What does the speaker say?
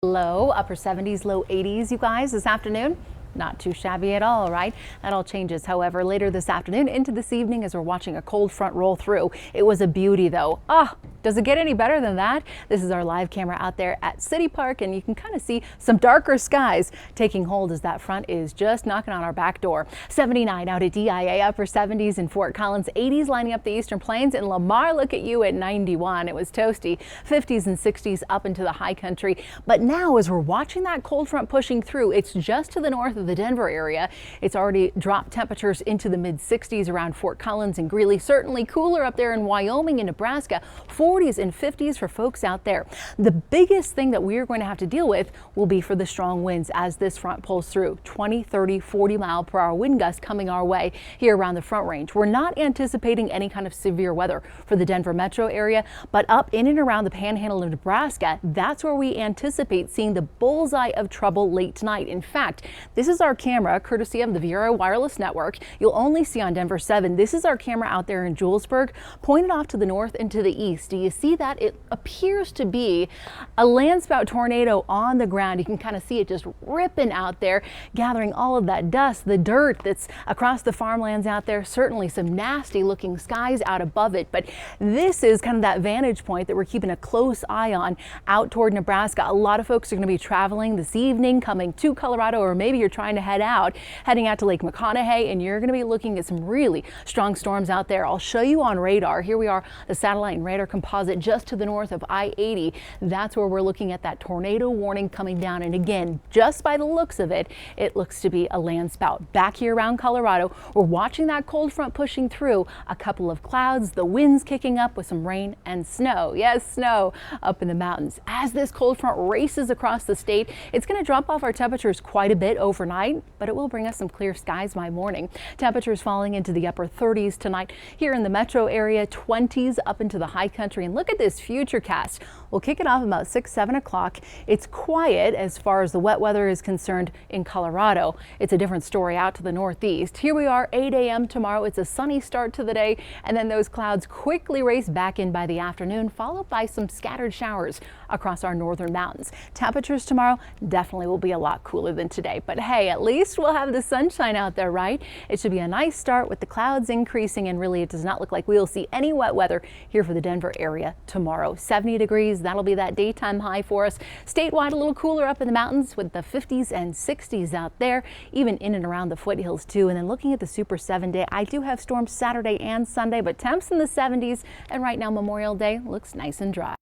Low, upper 70s, low 80s, you guys, this afternoon. Not too shabby at all, right? That all changes, however, later this afternoon into this evening as we're watching a cold front roll through. It was a beauty, though. Does it get any better than that? This is our live camera out there at City Park, and you can kind of see some darker skies taking hold as that front is just knocking on our back door. 79 out at DIA, upper 70s in Fort Collins, 80s lining up the Eastern Plains. In Lamar, look at you at 91. It was toasty. 50s and 60s up into the high country. But now, as we're watching that cold front pushing through, it's just to the north of the Denver area. It's already dropped temperatures into the mid 60s around Fort Collins and Greeley. Certainly cooler up there in Wyoming and Nebraska. 40s and 50s for folks out there. The biggest thing that we're going to have to deal with will be for the strong winds as this front pulls through. 20, 30, 40 mile per hour wind gusts coming our way here around the Front Range. We're not anticipating any kind of severe weather for the Denver metro area, but up in and around the panhandle of Nebraska, that's where we anticipate seeing the bullseye of trouble late tonight. In fact, this is our camera courtesy of the Viera Wireless Network. You'll only see on Denver 7. This is our camera out there in Julesburg, pointed off to the north and to the east. Do you see that? It appears to be a landspout tornado on the ground. You can kind of see it just ripping out there, gathering all of that dust, the dirt that's across the farmlands out there. Certainly some nasty looking skies out above it, but this is kind of that vantage point that we're keeping a close eye on out toward Nebraska. A lot of folks are going to be traveling this evening, coming to Colorado, or maybe you're trying to heading out to Lake McConaughey, and you're going to be looking at some really strong storms out there. I'll show you on radar. Here we are, the satellite and radar composite just to the north of I-80. That's where we're looking at that tornado warning coming down. And again, just by the looks of it, it looks to be a landspout. Back here around Colorado, we're watching that cold front pushing through. A couple of clouds, the winds kicking up with some rain and snow. Yes, snow up in the mountains. As this cold front races across the state, it's going to drop off our temperatures quite a bit overnight, but it will bring us some clear skies by morning. Temperatures falling into the upper 30s tonight here in the metro area, 20s up into the high country. And look at this futurecast. We'll kick it off about 6, 7 o'clock. It's quiet as far as the wet weather is concerned in Colorado. It's a different story out to the northeast. Here we are, 8 a.m. tomorrow. It's a sunny start to the day, and then those clouds quickly race back in by the afternoon, followed by some scattered showers across our northern mountains. Temperatures tomorrow definitely will be a lot cooler than today, but hey, at least we'll have the sunshine out there, right? It should be a nice start with the clouds increasing, and really it does not look like we will see any wet weather here for the Denver area tomorrow. 70 degrees, that'll be that daytime high for us. Statewide, a little cooler up in the mountains with the 50s and 60s out there, even in and around the foothills too. And then looking at the Super 7 day, I do have storms Saturday and Sunday, but temps in the 70s, and right now Memorial Day looks nice and dry.